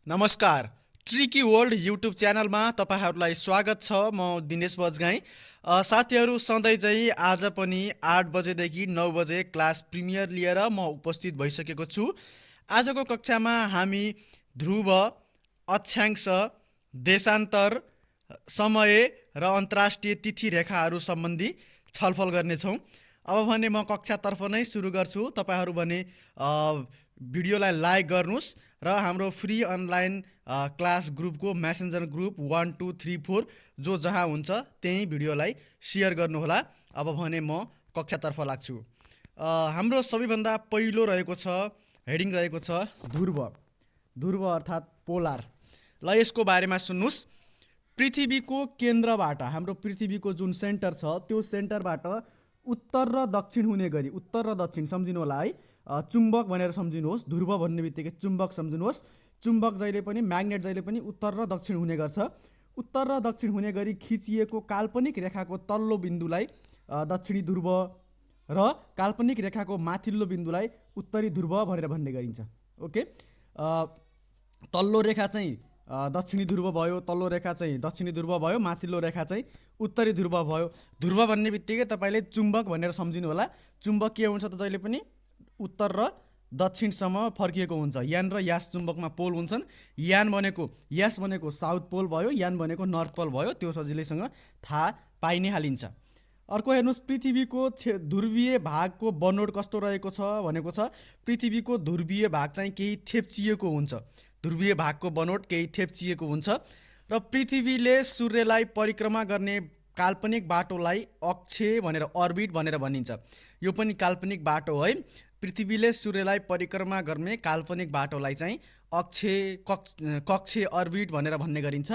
नमस्कार। Tricky world YouTube च्यानलमा तपाईँहरूलाई स्वागत छ। म दिनेश बजगाई। साथीहरू, सधैँ चाहिँ आज पनि 8 बजेदेखि 9 बजे क्लास प्रिमियर लिएर म उपस्थित भइसकेको छु। आजको कक्षामा हामी ध्रुव, अक्षांश, देशान्तर, समय र अन्तर्राष्ट्रिय तिथि रेखाहरू सम्बन्धी छलफल गर्नेछौँ। अब भने म कक्षातर्फ नै सुरु गर्छु। तपाईँहरू भने भिडियोलाई लाइक गर्नुहोस् र हाम्रो फ्री अनलाइन क्लास ग्रुपको मेसेन्जर ग्रुप 1 2 3 4 जो जहाँ हुन्छ त्यही भिडियोलाई सेयर गर्नुहोला। अब भने म कक्षातर्फ लाग्छु। हाम्रो सबैभन्दा पहिलो रहेको छ, हेडिङ रहेको छ ध्रुव। ध्रुव अर्थात् पोलार। ल यसको बारेमा सुन्नुहोस्। पृथ्वीको केन्द्रबाट, हाम्रो पृथ्वीको जुन सेन्टर छ त्यो सेन्टरबाट उत्तर र दक्षिण हुने गरी, उत्तर र दक्षिण सम्झिनु होला है, चुम्बक भनेर सम्झिनुहोस्। ध्रुव भन्ने बित्तिकै चुम्बक सम्झिनुहोस्। चुम्बक जहिले पनि, म्याग्नेट जहिले पनि उत्तर र दक्षिण हुने गर्छ। उत्तर र दक्षिण हुने गरी खिचिएको काल्पनिक रेखाको तल्लो बिन्दुलाई दक्षिणी ध्रुव र काल्पनिक रेखाको माथिल्लो बिन्दुलाई उत्तरी ध्रुव भनेर भन्ने गरिन्छ। ओके, तल्लो रेखा चाहिँ दक्षिणी ध्रुव भयो, तल्लो रेखा चाहिँ दक्षिणी ध्रुव भयो, माथिल्लो रेखा चाहिँ उत्तरी ध्रुव भयो। ध्रुव भन्ने बित्तिकै तपाईँले चुम्बक भनेर सम्झिनु होला। चुम्बक के हुन्छ त जहिले पनि उत्तर र दक्षिणसम्म फर्किएको हुन्छ। यान र यास चुम्बकमा पोल हुन्छन्। यास भनेको साउथ पोल भयो, यान भनेको नर्थ पोल भयो। त्यो सजिलैसँग थाहा पाइ नै हालिन्छ। अर्को हेर्नुहोस्, पृथ्वीको ध्रुवीय भागको बनोट कस्तो रहेको छ भनेको छ। पृथ्वीको ध्रुवीय भाग चाहिँ केही थेप्चिएको हुन्छ। ध्रुवीय भागको बनोट केही थेप्चिएको हुन्छ र पृथ्वीले सूर्यलाई परिक्रमा गर्ने काल्पनिक बाटोलाई अक्षय भनेर, अर्बिट भनेर भनिन्छ। यो पनि काल्पनिक बाटो है। पृथ्वीले सूर्यलाई परिक्रमा गर्ने काल्पनिक बाटोलाई चाहिँ कक्षीय अर्बिट भनेर भन्ने गरिन्छ।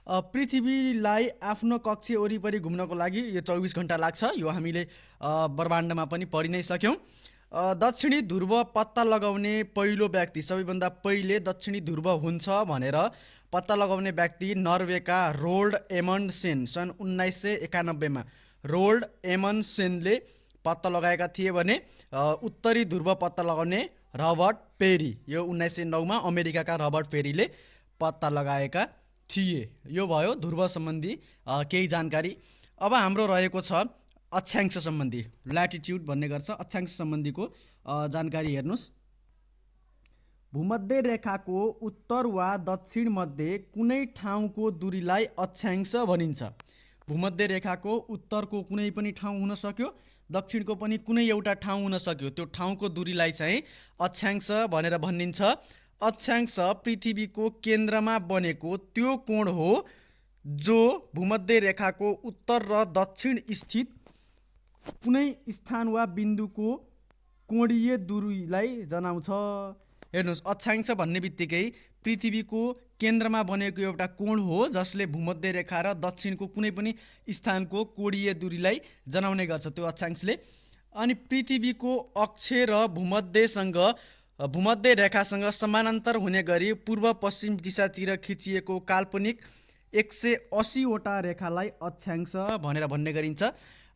पृथ्वीलाई आफ्नो कक्ष वरिपरि घुम्नको लागि यो 24 घण्टा लाग्छ। यो हामीले ब्रह्माण्डमा पनि पढि नै सक्यौँ। दक्षिणी ध्रुव पत्ता लगाउने पहिलो व्यक्ति, सबैभन्दा पहिले दक्षिणी ध्रुव हुन्छ भनेर पत्ता लगाउने व्यक्ति नर्वेका रोल्ड एमन्डसेन सन् 1991मा रोल्ड एमन्डसेनले पत्ता लगाएका थिए भने उत्तरी ध्रुव पत्ता लगाउने रबर्ट पेरी, यो 1909मा अमेरिकाका रबर्ट पेरीले पत्ता लगाएका थिए। यो भयो ध्रुव सम्बन्धी केही जानकारी। अब हाम्रो रहेको छ अक्षांश सम्बन्धी, ल्याटिट्युड भन्ने गर्छ। अक्षांश सम्बन्धीको जानकारी हेर्नुहोस्। भूमध्य रेखाको उत्तर वा दक्षिण मध्ये कुनै ठाउँको दूरीलाई अक्षांश भनिन्छ। भूमध्य रेखाको उत्तरको कुनै पनि ठाउँ हुन सक्यो, दक्षिणको पनि कुनै एउटा ठाउँ हुन सक्यो। त्यो ठाउँको दूरीलाई चाहिँ अक्षांश भनेर भनिन्छ। अक्षांश पृथ्वीको केन्द्रमा बनेको त्यो कोण हो जो भूमध्य रेखाको उत्तर र दक्षिण स्थित कुनै स्थान वा बिन्दुको कोणीय दूरीलाई जनाउँछ। हेर्नुहोस्, अक्षांश भन्ने बित्तिकै पृथ्वीको केन्द्रमा बनेको एउटा कोण हो जसले भूमध्य रेखा र दक्षिणको कुनै पनि स्थानको कोणीय दूरीलाई जनाउने गर्छ त्यो अक्षांशले। अनि पृथ्वीको अक्ष र भूमध्य रेखासँग समानान्तर हुने गरी पूर्व पश्चिम दिशातिर खिचिएको काल्पनिक 180 वटा रेखालाई अक्षांश भनेर भन्ने गरिन्छ।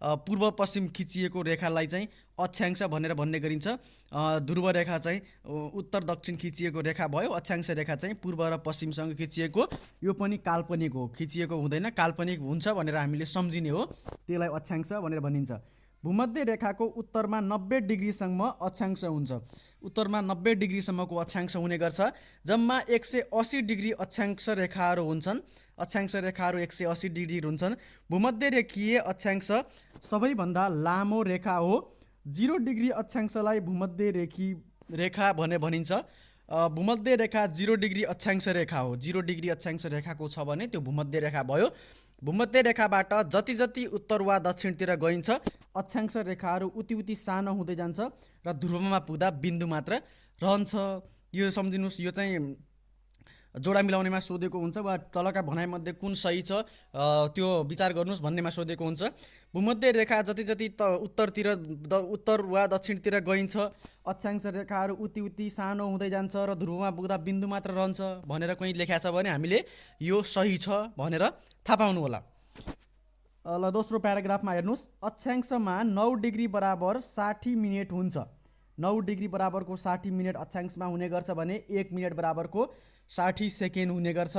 पूर्व पश्चिम खिचिएको रेखालाई चाहिँ अक्षांश भनेर भन्ने गरिन्छ। ध्रुव रेखा चाहिँ उत्तर दक्षिण खिचिएको रेखा भयो। अक्षांश रेखा चाहिँ पूर्व र पश्चिमसँग खिचिएको, यो पनि काल्पनिक हो, खिचिएको हुँदैन, काल्पनिक हुन्छ भनेर हामीले सम्झिने हो। त्यसलाई अक्षांश भनेर भनिन्छ। भूमध्य रेखाको उत्तरमा 90 डिग्रीसम्म अक्षांश हुन्छ। उत्तरमा 90 डिग्रीसम्मको अक्षांश हुने गर्छ। जम्मा 180 डिग्री अक्षांश रेखाहरू हुन्छन्। अक्षांश रेखाहरू 180 डिग्री हुन्छन्। भूमध्य रेखीय अक्षांश सबैभन्दा लामो रेखा हो। 0 डिग्री अक्षांशलाई भूमध्य रेखा भने भनिन्छ। भूमध्य रेखा 0 डिग्री अक्षांश रेखा हो। 0 डिग्री अक्षांश रेखाको छ भने त्यो भूमध्य रेखा भयो। भूमध्य रेखाबाट जति जति उत्तर वा दक्षिणतिर गइन्छ अक्षांश रेखाहरू उति सानो हुँदै जान्छ र ध्रुवमा पुग्दा बिन्दु मात्र रहन्छ। यो सम्झिनुहोस्। यो चाहिँ जोडा मिलाउनेमा सोधेको हुन्छ वा तलका भनाइमध्ये कुन सही छ त्यो विचार गर्नुहोस् भन्नेमा सोधेको हुन्छ। भूमध्य रेखा जति जति उत्तर वा दक्षिणतिर गइन्छ अक्षांश रेखाहरू उति सानो हुँदै जान्छ र ध्रुवमा पुग्दा बिन्दु मात्र रहन्छ भनेर कहीँ लेखा छ भने हामीले यो सही छ भनेर थाहा पाउनु होला। ल दोस्रो प्याराग्राफमा हेर्नुहोस्। अक्षांशमा 9 डिग्री बराबर 60 मिनेट हुन्छ। 9 डिग्री बराबरको 60 मिनट अक्षांशमा हुने गर्छ भने 1 मिनट बराबरको 60 सेकेन्ड हुने गर्छ।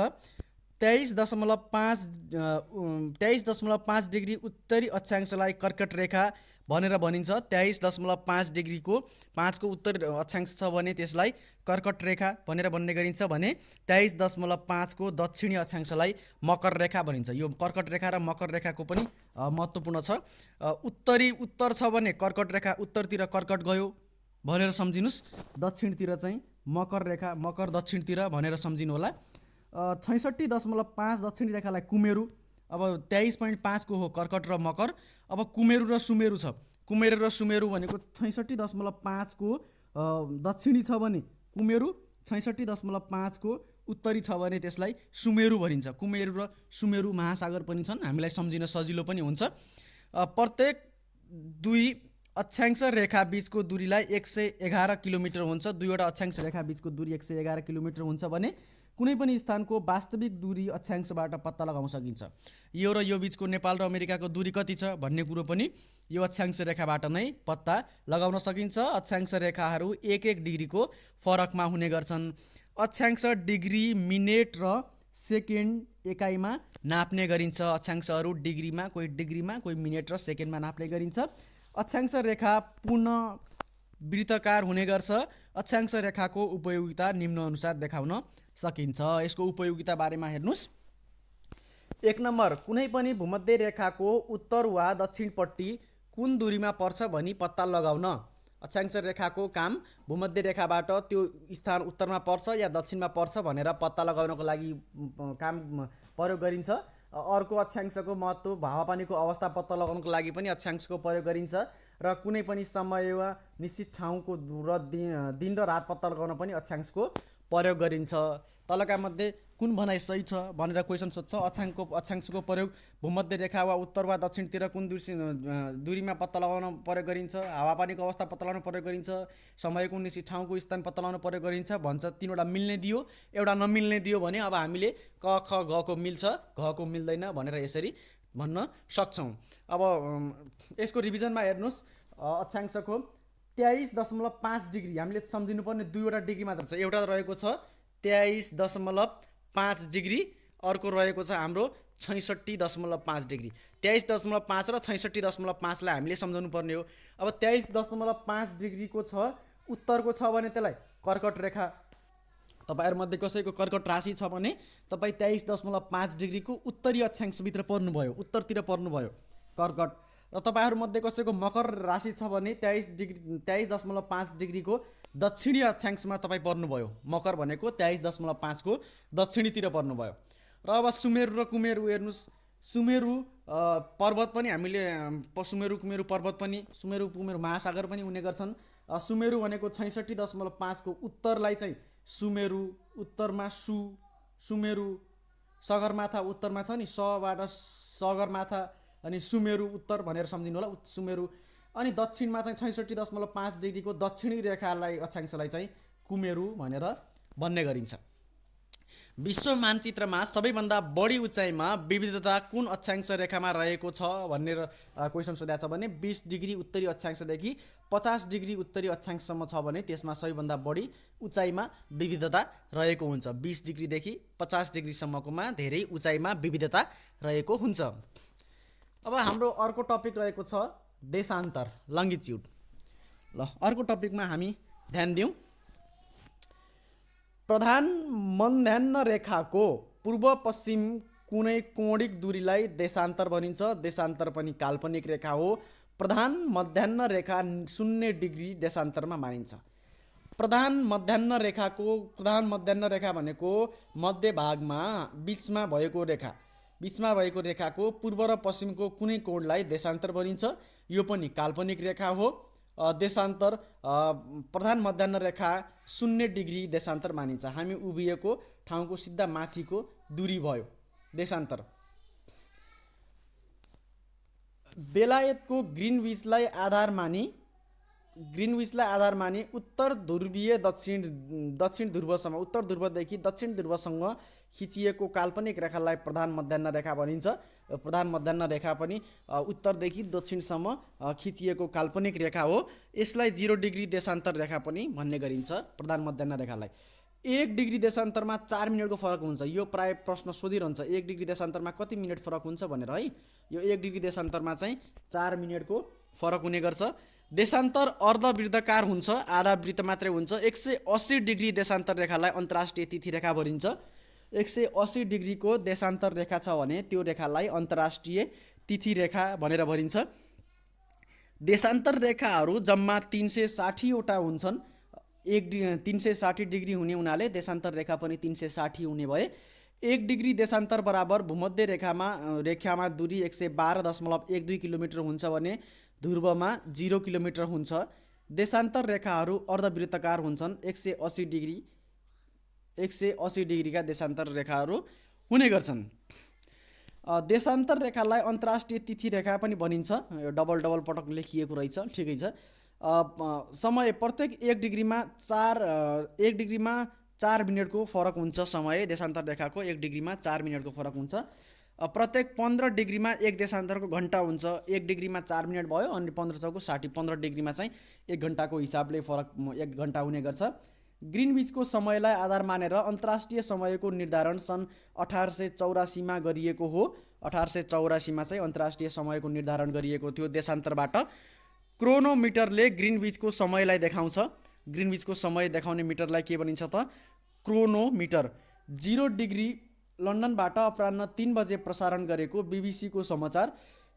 23.5 डिग्री उत्तरी अक्षांशलाई कर्कट रेखा भनेर भनिन्छ। 23.5 डिग्रीको 5 को उत्तर अक्षांश छ भने त्यसलाई कर्कट रेखा भनेर भन्ने गरिन्छ भने 23.5 को दक्षिणी अक्षांशलाई मकर रेखा भनिन्छ। यो कर्कट रेखा र मकर रेखाको पनि महत्त्वपूर्ण छ। उत्तर छ भने कर्कट रेखा उत्तरतिर कर्कट गयो भनेर सम्झिनुस्, दक्षिणतिर चाहिँ मकर रेखा मकर दक्षिणतिर भनेर सम्झिनु होला। 66.5 दक्षिणी रेखालाई कुमेरु, अब 23.5 को हो कर्कट र मकर। अब कुमेरु र सुमेरु छ। कुमेरु र सुमेरु भनेको 66.5 को दक्षिणी छ भने कुमेरु, 66.5 को उत्तरी छ भने त्यसलाई सुमेरु भनिन्छ। कुमेरु र सुमेरु महासागर पनि छन्, हामीलाई सम्झिन सजिलो पनि हुन्छ। प्रत्येक दुई अक्षांश रेखा बीचको दूरीलाई 111 किलोमिटर हुन्छ। दुईवटा अक्षांश रेखा बीचको दूरी 111 किलोमिटर हुन्छ भने कुनै पनि स्थानको वास्तविक दूरी अक्षांशबाट पत्ता लगाउन सकिन्छ। यो र यो बीचको नेपाल र अमेरिकाको दूरी कति छ भन्ने कुरो पनि यो अक्षांश रेखाबाट नै पत्ता लगाउन सकिन्छ। अक्षांश रेखाहरू 1-1 डिग्रीको फरकमा हुने गर्छन्। अक्षांश डिग्री, मिनेट र सेकेन्ड एकाइमा नाप्ने गरिन्छ। अक्षांशहरू डिग्रीमा, कोही डिग्रीमा, कोही मिनेट र सेकेन्डमा नाप्ने गरिन्छ। अक्षांश रेखा पूर्ण वृत्ताकार हुने गर्छ। अक्षांश रेखाको उपयोगिता निम्न अनुसार देखाउन सकिन्छ। यसको उपयोगिता बारेमा हेर्नुस्। 1 नम्बर, कुनै पनि भूमध्य रेखाको उत्तर वा दक्षिणपट्टि कुन दूरीमा पर्छ भनी पत्ता लगाउन। अक्षांश रेखाको काम भूमध्य रेखाबाट त्यो स्थान उत्तरमा पर्छ या दक्षिणमा पर्छ भनेर पत्ता लगाउनको लागि काम प्रयोग गरिन्छ। अर्को अक्षांशको महत्त्व हावापानीको अवस्था पत्ता लगाउनको लागि पनि अक्षांशको प्रयोग गरिन्छ र कुनै पनि समय वा निश्चित ठाउँको र दिन र रात पत्ता लगाउन पनि अक्षांशको प्रयोग गरिन्छ। तलका मध्ये कुन भनाइ सही छ भनेर क्वेसन सोध्छ। अक्षांशको प्रयोग भूमध्य रेखा वा उत्तर वा दक्षिणतिर कुन दूरीमा पत्ता लगाउन प्रयोग गरिन्छ, हावापानीको अवस्था पत्ता लगाउन प्रयोग गरिन्छ, समयको निश्चित ठाउँको स्थान पत्ता लगाउन प्रयोग गरिन्छ भन्छ। 3वटा मिल्ने दियो, एउटा नमिल्ने दियो भने अब हामीले क ख ग को मिल्छ, घ को मिल्दैन भनेर यसरी भन्न सक्छौँ। अब यसको रिभिजनमा हेर्नुस्। अक्षांशको 23.5 डिग्री हामीले सम्झिनुपर्ने दुईवटा डिग्री मात्र छ। एउटा रहेको छ 23.5 डिग्री, अर्को रहेको छ हाम्रो 66.5 डिग्री। 23.5 र 66.5 लाई हामीले सम्झाउनु पर्ने हो। अब 23.5 डिग्रीको छ उत्तरको छ भने त्यसलाई कर्कट रेखा। तपाईहरुमध्ये कसैको कर्कट राशि छ भने तपाई 23.5 डिग्रीको उत्तरी अक्षांशभित्र पर्नुभयो, उत्तरतिर पर्नुभयो कर्कट। र तपाईहरुमध्ये कसैको मकर राशि छ भने 23.5 डिग्रीको दक्षिणी अक्षांशमा तपाई पर्नुभयो। मकर भनेको 23.5 को दक्षिणीतिर पर्नुभयो। र अब सुमेरु र कुमेरु हेर्नुस्। सुमेरु पर्वत पनि हामीले सुमेरु कुमेरु पर्वत पनि, सुमेरु कुमेरु महासागर पनि हुने गर्छन्। सुमेरु भनेको 66.5 को उत्तरलाई चाहिँ सुमेरु, उत्तरमा सुमेरु, सगरमाथा उत्तरमा छ नि, सबाट सगरमाथा अनि सुमेरु उत्तर भनेर सम्झिनु होला, सुमेरु। अनि दक्षिणमा चाहिँ 66.5 डिग्रीको दक्षिणी रेखालाई अक्षांशलाई चाहिँ कुमेरु भनेर भन्ने गरिन्छ। विश्व मानचित्रमा सबैभन्दा बढी उचाइमा विविधता कुन अक्षांश रेखामा रहेको छ भनेर क्वेसन सोधेको छ भने 20 डिग्री उत्तरी अक्षांशदेखि 50 डिग्री उत्तरी अक्षांशसम्म छ भने त्यसमा सबैभन्दा बढी उचाइमा विविधता रहेको हुन्छ। 20 डिग्रीदेखि 50 डिग्रीसम्मकोमा धेरै उचाइमा विविधता रहेको हुन्छ। अब हाम्रो अर्को टपिक रहेको छ देशान्तर, लङ्गिट्युड। ल, अर्को टपिकमा हामी ध्यान दिउँ। प्रधान मध्याह्न रेखाको पूर्व पश्चिम कुनै कोणिक दूरीलाई देशान्तर भनिन्छ। देशान्तर पनि काल्पनिक रेखा हो। प्रधान मध्याह्न रेखा 0 डिग्री देशान्तरमा मानिन्छ। प्रधान मध्याह्न रेखा भनेको मध्य भागमा बीचमा भएको रेखा, बीचमा भएको रेखाको पूर्व र पश्चिमको कुनै कोणलाई देशान्तर भनिन्छ। यो पनि काल्पनिक रेखा हो। देशान्तर प्रधान मध्याह्न रेखा 0 डिग्री देशान्तर मानिन्छ। हामी उभिएको ठाउँको सिधा माथिको दूरी भयो देशान्तर। बेलायतको ग्रिनविचलाई आधार मानी ग्रिनविचलाई आधार मानी उत्तर ध्रुवीय दक्षिण ध्रुवसम्म उत्तर ध्रुवदेखि दक्षिण ध्रुवसँग खिचिएको काल्पनिक रेखालाई प्रधान मध्याह्न रेखा भनिन्छ। प्रधान मध्याह्न रेखा पनि उत्तरदेखि दक्षिणसम्म खिचिएको काल्पनिक रेखा हो। यसलाई 0 डिग्री देशान्तर रेखा पनि भन्ने गरिन्छ प्रधान मध्याह्न रेखालाई। 1 डिग्री देशान्तरमा 4 मिनटको फरक हुन्छ। यो प्राय प्रश्न सोधिरहन्छ 1 डिग्री देशान्तरमा कति मिनट फरक हुन्छ भनेर है। यो 1 डिग्री देशान्तरमा चाहिँ 4 मिनटको फरक हुने गर्छ। देशान्तर अर्धवृत्ताकार हुन्छ, आधा वृत्त मात्रै हुन्छ। 180 डिग्री देशान्तर रेखालाई अन्तर्राष्ट्रिय तिथि रेखा भनिन्छ। 180 डिग्रीको देशान्तर रेखा छ भने त्यो रेखालाई अन्तर्राष्ट्रिय तिथि रेखा भनेर भनिन्छ। देशान्तर रेखाहरू जम्मा 360 वटा हुन्छन्। 360 डिग्री हुने हुनाले देशान्तर रेखा पनि 360 हुने भए 1 डिग्री देशान्तर बराबर भूमध्य रेखामा दूरी 112.12 किलोमिटर हुन्छ भने ध्रुवमा 0 किलोमिटर हुन्छ। देशान्तर रेखाहरू अर्धवृत्ताकार हुन्छन्। 180 डिग्रीका देशान्तर रेखाहरू हुने गर्छन्। देशान्तर रेखालाई अन्तर्राष्ट्रिय तिथि रेखा पनि भनिन्छ। डबल पटक लेखिएको रहेछ, ठिकै छ। समय प्रत्येक 1 डिग्रीमा 4 मिनटको फरक हुन्छ। समय देशान्तर रेखाको 1 डिग्रीमा 4 मिनटको फरक हुन्छ। प्रत्येक 15 डिग्रीमा 1 देशान्तरको घन्टा हुन्छ। 1 डिग्रीमा 4 मिनट भयो अनि 15 चौको 60, 15 डिग्रीमा चाहिँ 1 घन्टाको हिसाबले फरक 1 घन्टा हुने गर्छ। ग्रिनविचको समयलाई आधार मानेर अन्तर्राष्ट्रिय समयको निर्धारण सन् 1884 मा गरिएको हो। 1884 मा चाहिँ अन्तर्राष्ट्रिय समयको निर्धारण गरिएको थियो देशान्तरबाट। क्रोनोमिटरले ग्रिनविचको समयलाई देखाउँछ। ग्रिनविचको समय देखाउने मिटरलाई के भनिन्छ त? क्रोनोमिटर। 0 डिग्री लन्डनबाट अपराह्न 3 बजे प्रसारण गरेको बीबीसीको समाचार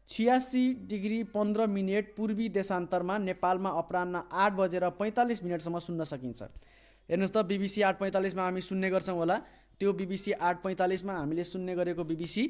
86 डिग्री 15 मिनेट पूर्वी देशान्तरमा नेपालमा अपराह्न 8 बजेर 45 मिनटसम्म सुन्न सकिन्छ। हेर्नुहोस् त, बीबीसी 8:45 मा हामी सुन्ने गर्छौँ होला। त्यो बीबीसी 8:45 मा हामीले सुन्ने गरेको बीबीसी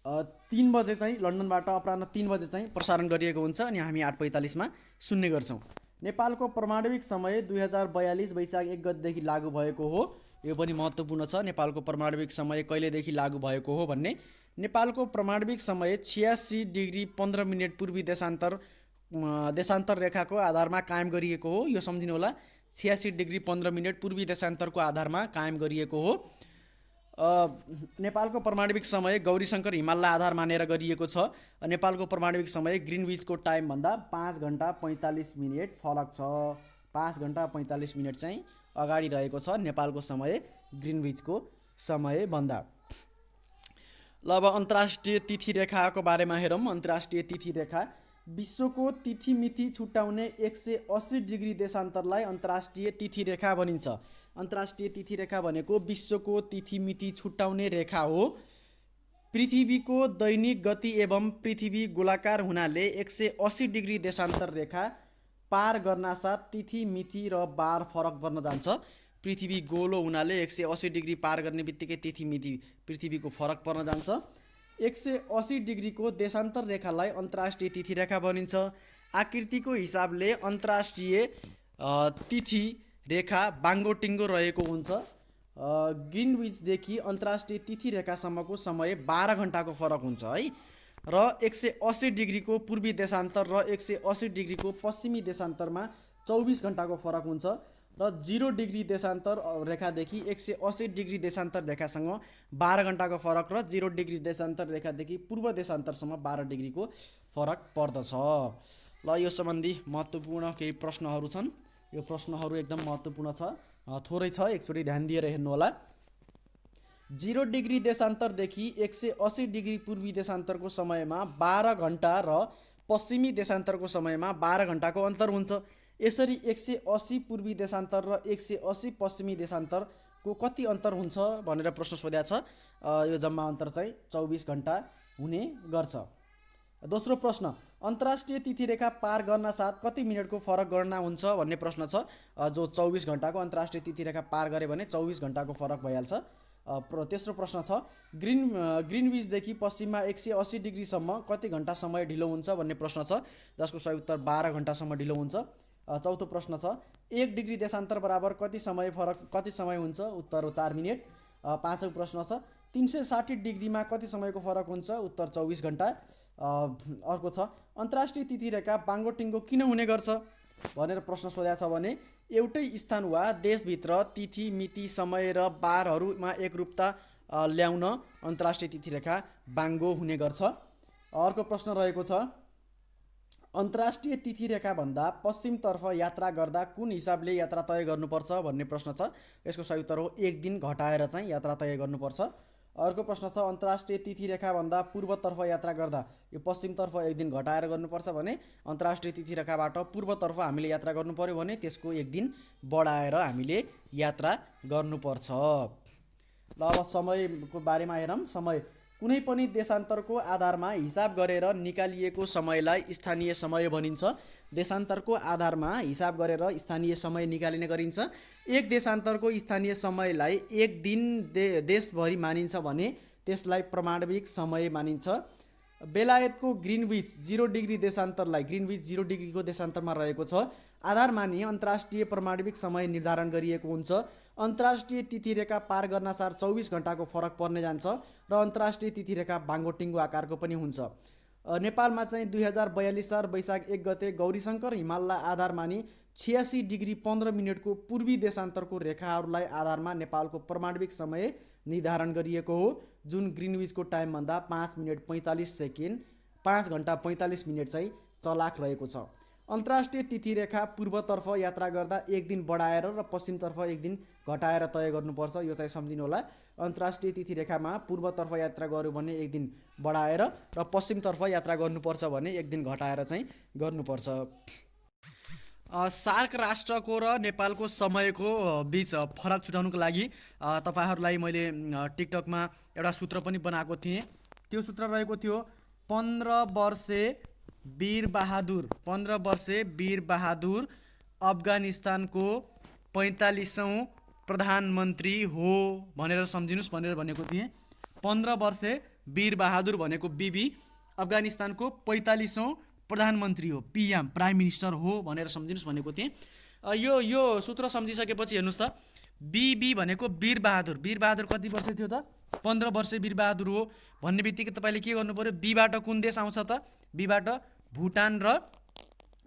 3 बजे चाहिँ लन्डनबाट अपराह्न 3 बजे चाहिँ प्रसारण गरिएको हुन्छ अनि हामी 8:45 मा सुन्ने गर्छौँ। नेपालको परमाणविक समय 2042 वैशाख 1 गतेदेखि लागू भएको हो। यो पनि महत्त्वपूर्ण छ, नेपालको परमाणविक समय कहिलेदेखि लागू भएको हो भन्ने। नेपालको परमाणविक समय 86 डिग्री 15 मिनेट पूर्वी देशान्तर रेखाको आधारमा कायम गरिएको हो। यो सम्झिनु होला, 86 डिग्री 15 मिनेट पूर्वी देशान्तरको आधारमा कायम गरिएको हो। नेपालको परमाणविक समय गौरीशङ्कर हिमाललाई आधार मानेर गरिएको छ। नेपालको परमाणविक समय ग्रिनविचको टाइमभन्दा 5 घन्टा 45 मिनट फरक छ। 5 घन्टा 45 मिनट चाहिँ अगाडि रहेको छ नेपालको समय ग्रिनविचको समयभन्दा। ल अब अन्तर्राष्ट्रिय तिथि रेखाको बारेमा हेरौँ। अन्तर्राष्ट्रिय तिथि रेखा विश्वको तिथि मिति छुट्याउने 180 डिग्री देशान्तरलाई अन्तर्राष्ट्रिय तिथि रेखा भनिन्छ। अन्तर्राष्ट्रिय तिथि रेखा भनेको विश्वको तिथि मिति छुट्याउने रेखा हो। पृथ्वीको दैनिक गति एवं पृथ्वी गोलाकार हुनाले 180 डिग्री देशान्तर रेखा पार गर्नासाथ तिथि मिति र बार फरक पर्न जान्छ। पृथ्वी गोलो हुनाले 180 डिग्री पार गर्ने बित्तिकै तिथि मिति पृथ्वीको फरक पर्न जान्छ। 180 डिग्रीको देशान्तर रेखालाई अन्तर्राष्ट्रिय तिथि रेखा भनिन्छ। आकृतिको हिसाबले अन्तर्राष्ट्रिय तिथि रेखा बाङ्गोटिङ्गो रहेको हुन्छ। ग्रिनविचदेखि अन्तर्राष्ट्रिय तिथि रेखासम्मको समय 12 घन्टाको फरक हुन्छ है। र 180 डिग्रीको पूर्वी देशान्तर र 180 डिग्रीको पश्चिमी देशान्तरमा 24 घन्टाको फरक हुन्छ। र 0 डिग्री देशान्तर रेखादेखि 180 डिग्री देशान्तर रेखासँग 12 घन्टाको फरक र 0 डिग्री देशान्तर रेखादेखि पूर्व देशान्तरसम्म 12 डिग्रीको फरक पर्दछ। ल यो सम्बन्धी महत्त्वपूर्ण केही प्रश्नहरू छन्। यो प्रश्नहरू एकदम महत्त्वपूर्ण छ, थोरै छ, एकचोटि ध्यान दिएर हेर्नु होला। 0 डिग्री देशान्तरदेखि 180 डिग्री पूर्वी देशान्तरको समयमा 12 घन्टा र पश्चिमी देशान्तरको समयमा 12 घन्टाको अन्तर हुन्छ। यसरी 180 पूर्वी देशान्तर र 180 पश्चिमी देशान्तरको कति अन्तर हुन्छ भनेर प्रश्न सोधेको छ। यो जम्मा अन्तर चाहिँ 24 घन्टा हुने गर्छ। दोस्रो प्रश्न, अन्तर्राष्ट्रिय तिथि रेखा पार गर्न साथ कति मिनटको फरक गणना हुन्छ भन्ने प्रश्न छ। जो 24 घन्टाको अन्तर्राष्ट्रिय तिथि रेखा पार गरे भने 24 घन्टाको फरक भइहाल्छ। तेस्रो प्रश्न छ, ग्रिनविचदेखि पश्चिममा 180 डिग्रीसम्म कति घन्टा समय ढिलो हुन्छ भन्ने प्रश्न छ, जसको सही उत्तर 12 घन्टासम्म ढिलो हुन्छ। चौथो प्रश्न छ, 1 डिग्री देशान्तर बराबर कति समय हुन्छ, उत्तर 4 मिनट। पाँचौं प्रश्न छ, 360 डिग्रीमा कति समयको फरक हुन्छ, उत्तर 24 घन्टा। अर्को छ अन्तर्राष्ट्रिय तिथि रेखा बाङ्गोटिङ्गो किन हुने गर्छ भनेर प्रश्न सोधेको छ भने एउटै स्थान वा देशभित्र तिथि मिति समय र बारहरूमा एकरूपता ल्याउन अन्तर्राष्ट्रिय तिथि रेखा बाङ्गो हुने गर्छ। अर्को प्रश्न रहेको छ अन्तर्राष्ट्रिय तिथि रेखाभन्दा पश्चिमतर्फ यात्रा गर्दा कुन हिसाबले यात्रा तय गर्नुपर्छ भन्ने प्रश्न छ। यसको सही उत्तर हो 1 दिन घटाएर चाहिँ यात्रा तय गर्नुपर्छ। अर्को प्रश्न छ अन्तर्राष्ट्रिय तिथि रेखाभन्दा पूर्वतर्फ यात्रा गर्दा यो पश्चिमतर्फ 1 दिन घटाएर गर्नुपर्छ भने अन्तर्राष्ट्रिय तिथि रेखाबाट पूर्वतर्फ हामीले यात्रा गर्नु पर्यो भने त्यसको 1 दिन बढाएर हामीले यात्रा गर्नुपर्छ। ल अब समयको बारेमा हेरौँ। समय कुनै पनि देशान्तरको आधारमा हिसाब गरेर निकालिएको समयलाई स्थानीय समय भनिन्छ। देशान्तरको आधारमा हिसाब गरेर स्थानीय समय निकालिने गरिन्छ। एक देशान्तरको स्थानीय समयलाई 1 दिन देशभरि मानिन्छ भने त्यसलाई प्रमाणिक समय मानिन्छ। बेलायतको ग्रिनविच 0 डिग्री देशान्तरलाई ग्रिनविच 0 डिग्रीको देशान्तरमा रहेको छ आधार मानि अन्तर्राष्ट्रिय प्रमाणिक समय निर्धारण गरिएको हुन्छ। अन्तर्राष्ट्रिय तिथि रेखा पार गर्नासार 24 घण्टाको फरक पर्ने जान्छ र अन्तर्राष्ट्रिय तिथि रेखा बाङ्गोटिङ्गो आकारको पनि हुन्छ। नेपालमा चाहिँ 2042 साल वैशाख 1 गते गौरीशङ्कर हिमाललाई आधार मानि 86 डिग्री 15 मिनटको पूर्वी देशान्तरको रेखाहरूलाई आधारमा नेपालको प्रमाणिक समय निर्धारण गरिएको हो जुन ग्रिनविचको टाइमभन्दा 5 मिनट 45 सेकेन्ड 5 घण्टा 45 मिनट चाहिँ चलाक रहेको छ। अन्तर्राष्ट्रिय तिथि रेखा पूर्वतर्फ यात्रा गर्दा 1 दिन बढाएर र पश्चिमतर्फ 1 दिन घटाएर तय गर्नुपर्छ। यो चाहिँ सम्झिनु होला। अन्तर्राष्ट्रिय तिथि रेखामा पूर्वतर्फ यात्रा गर्यो भने 1 दिन बढाएर र पश्चिमतर्फ यात्रा गर्नुपर्छ भने 1 दिन घटाएर चाहिँ गर्नुपर्छ। सार्क राष्ट्रको र नेपालको समयको बीच फरक छुटाउनुको लागि तपाईहरुलाई मैले टिकटकमा एउटा सूत्र पनि बनाएको थिएँ। त्यो सूत्र रहेको थियो 15 वर्षे वीर बहादुर अफगानिस्तानको 45औं प्रधानमन्त्री हो भनेर सम्झिनुस् भनेर भनेको थिएँ। 15 वर्षे वीर बहादुर भनेको बीबी अफगानिस्तानको 45औं प्रधानमन्त्री हो पीएम प्राइम मिनिस्टर हो भनेर सम्झिनुस् भनेको थिएँ। यो सूत्र सम्झिसकेपछि हेर्नुस् त बीबी भनेको वीर बहादुर कति वर्ष थियो त 15 वर्षे वीर बहादुर हो भन्ने बित्तिकै तपाईले के गर्नु पर्यो बीबाट कुन देश आउँछ त बीबाट भुटान र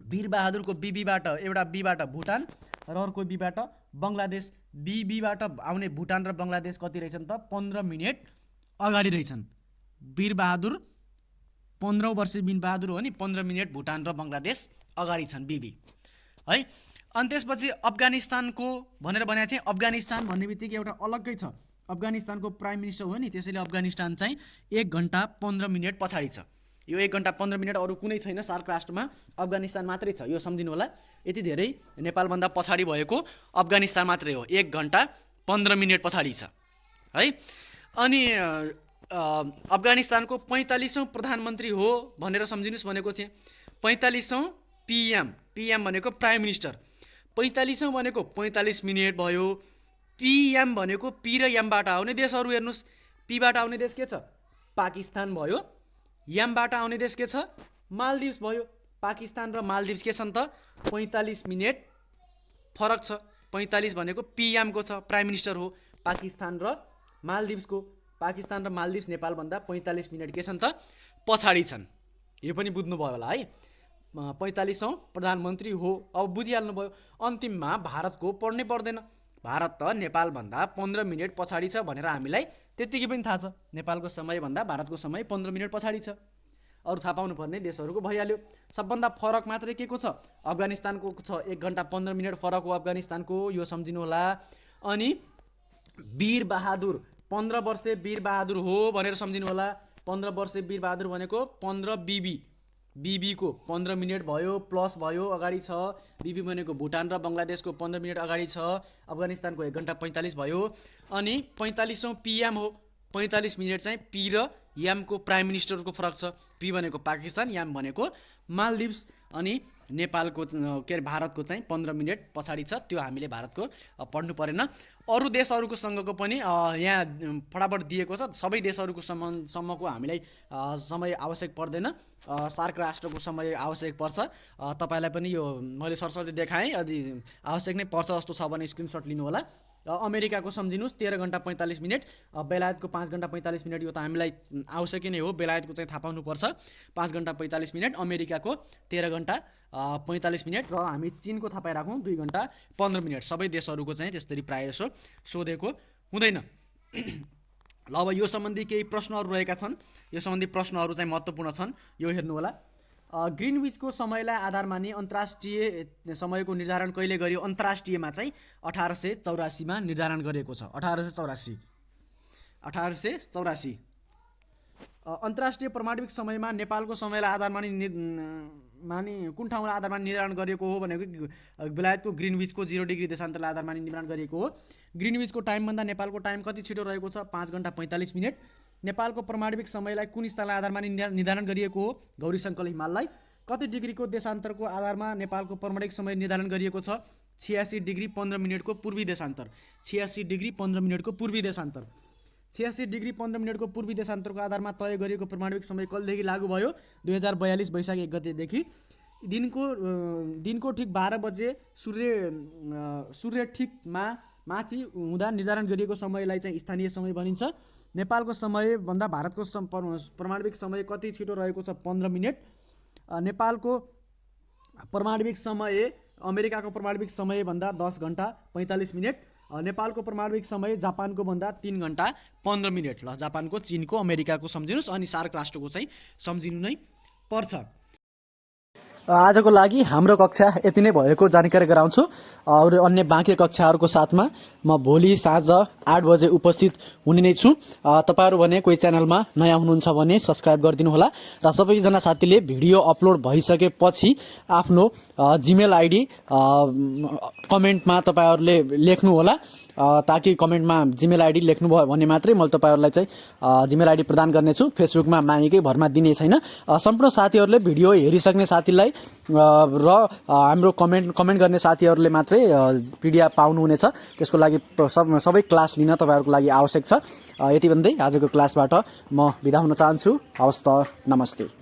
वीर बहादुरको बीबीबाट एउटा बीबाट भुटान र अर्को बीबाट बंगलादेश। बीबीबाट आउने भुटान र बंगलादेश कति रहेछन् त 15 मिनेट अगाडि रहेछन्। वीर बहादुर 15 वर्षे वीर बहादुर हो नि 15 मिनेट भुटान र बंगलादेश अगाडि छन् बीबी है। अनि त्यसपछि अफगानिस्तानको भनेर भनेको थिएँ। अफगानिस्तान भन्ने बित्तिकै एउटा अलग्गै छ। अफगानिस्तानको प्राइम मिनिस्टर हो नि त्यसैले अफगानिस्तान चाहिँ 1 घण्टा 15 मिनेट पछाडि छ। यो 1 घण्टा 15 मिनेट अरु कुनै छैन सार्क राष्ट्रमा अफगानिस्तान मात्रै छ। यो सम्झिनु होला। यति धेरै नेपालभन्दा पछाडि भएको अफगानिस्तान मात्रै हो 1 घण्टा 15 मिनेट पछाडि छ है। अनि अफगानिस्तानको 45औं प्रधानमन्त्री हो भनेर सम्झिनुस् भनेको थिएँ। 45औं पीएम भनेको प्राइम मिनिस्टर 45औं भनेको 45 मिनेट भयो। पीएम भनेको पी र एमबाट आउने देशहरू हेर्नुस्। पीबाट आउने देश के छ पाकिस्तान भयो। एमबाट आउने देश के छ मालदिभ्स भयो। पाकिस्तान र मालदिभ्स के छन् त 45 मिनेट फरक छ। 45 भनेको पीएम को छ प्राइम मिनिस्टर हो। पाकिस्तान र मालदिभ्स नेपाल भन्दा 45 मिनेट के छन् त पछाडि छन्। यो पनि बुझ्नु भयो होला है। 45औं प्रधानमन्त्री हो। अब बुझिहाल्नु भयो। अन्तिममा भारतको पढ्नै पर्दैन। भारत त नेपाल भन्दा 15 मिनेट पछाडि छ भनेर हामीलाई त्यतिकै पनि थाहा छ। नेपालको समय भन्दा भारतको समय 15 मिनेट पछाडि छ। अरु थाहा पाउनु पर्ने देशहरुको भइहाल्यो। सबभन्दा फरक मात्रै के को छ अफगानिस्तानको छ 1 घण्टा 15 मिनेट फरक हो अफगानिस्तानको। यो सम्झिनु होला। अनि वीर बहादुर 15 वर्षे वीर बहादुर हो भनेर सम्झिनु होला। 15 वर्षे वीर बहादुर भनेको 15 बीबी को 15 मिनेट भयो प्लस भयो अगाडि छ। बीबी भनेको भुटान र बंगलादेशको 15 मिनेट अगाडि छ। अफगानिस्तानको 1 घण्टा 45 भयो। अनि 45औं पीएम हो। 45 मिनेट चाहिँ पी र एम को प्राइम मिनिस्टरको फरक छ। पी भनेको पाकिस्तान एम भनेको मालदिभ्स। अनि नेपालको के अरे भारतको चाहिँ 15 मिनेट पछाडि छ। त्यो हामीले भारतको पढ्नु परेन। अरु देशहरुको सँगको पनि यहाँ फटाफट दिएको छ। सबै देशहरुको सम्मको हामीलाई समय आवश्यक पर्दैन। सार्क राष्ट्रको समय आवश्यक पर्छ। तपाईलाई पनि यो मैले सरसर्ती देखाएँ। यदि आवश्यक नै पर्छ जस्तो छ भने स्क्रिनशट लिनु होला। अमेरिकाको सम्झिनुहोस् 13 घण्टा 45 मिनट, बेलायतको 5 घण्टा 45 मिनट। यो त हामीलाई आवश्यकै नै हो, बेलायतको चाहिँ थाहा पाउनुपर्छ। 5 घण्टा 45 मिनट, अमेरिकाको 13 घण्टा 45 मिनट, र हामी चीनको थाहा पाइराखौँ 2 घण्टा 15 मिनट। सबै देशहरूको चाहिँ त्यसरी प्रायः जसो सोधेको हुँदैन। ल अब यो सम्बन्धी केही प्रश्नहरू रहेका छन्। यो सम्बन्धी प्रश्नहरू चाहिँ महत्त्वपूर्ण छन्, यो हेर्नु होला। ग्रिनविचको समयलाई आधार मानि अन्तर्राष्ट्रिय समयको निर्धारण कहिले गरियो? अन्तर्राष्ट्रियमा चाहिँ 1884 निर्धारण गरिएको छ। 1884 अन्तर्राष्ट्रिय परमाणविक समयमा नेपालको समयलाई आधार मानि कुन ठाउँलाई आधार मानि निर्धारण गरिएको हो भनेको बेलायतको ग्रिनविचको 0 डिग्री देशान्तरलाई आधार मानि निर्धारण गरिएको हो। ग्रिनविचको टाइमभन्दा नेपालको टाइम कति छिटो रहेको छ? 5 घण्टा 45 मिनट। नेपालको परमाणविक समयलाई कुन स्थललाई आधार मानि निर्धारण गरिएको हो? गौरीशङ्कर हिमाललाई। कति डिग्रीको देशान्तरको आधारमा नेपालको परमाणविक समय निर्धारण गरिएको छ? 86 डिग्री 15 मिनटको पूर्वी देशान्तर। 86 डिग्री 15 मिनटको पूर्वी देशान्तर। 86 डिग्री 15 मिनटको पूर्वी देशान्तरको आधारमा तय गरिएको परमाणविक समय कहिलेदेखि लागू भयो? 2042 वैशाख 1 गतेदेखि। दिनको ठिक 12 बजे सूर्य ठिकमा माथि हुँदा निर्धारण गरिएको समयलाई चाहिँ स्थानीय समय भनिन्छ। नेपालको समयभन्दा भारतको परमाणविक समय कति छिटो रहेको छ? 15 मिनट। नेपालको परमाणविक समय अमेरिकाको परमाणविक समयभन्दा 10 घण्टा 45 मिनट। नेपालको परमाणविक समय जापानको भन्दा 3 घण्टा 15 मिनट। ल जापानको, चीनको, अमेरिकाको सम्झिनुहोस्, अनि सार्क राष्ट्रको चाहिँ सम्झिनु नै पर्छ। आजको लागि हाम्रो कक्षा यति नै भएको जानकारी गराउँछु। अरू अन्य बाँकी कक्षाहरूको साथमा म भोलि साँझ 8 बजे उपस्थित हुने नै छु। तपाईहरु भने कोही च्यानलमा नयाँ हुनुहुन्छ भने सब्स्क्राइब गरिदिनु होला, र सबैजना साथीले भिडियो अपलोड भइसकेपछि आफ्नो जिमेल आइडी कमेन्टमा तपाईहरुले लेख्नु होला, ताकि कमेन्टमा जिमेल आइडी लेख्नुभयो भने मात्रै मैले तपाईहरुलाई चाहिँ जिमेल आइडी प्रदान गर्नेछु। फेसबुकमा मागेकै भरमा दिने छैन। सम्पूर्ण साथीहरुले भिडियो हेरिसक्ने साथीलाई र हाम्रो कमेन्ट गर्ने साथीहरुले मात्रै पीडीएफ पाउनुहुनेछ। त्यसको लागि सबै क्लास लिन तपाईहरुको लागि आवश्यक छ। यति भन्दै आजको क्लासबाट म बिदा हुन चाहन्छु। हवस् त, नमस्ते।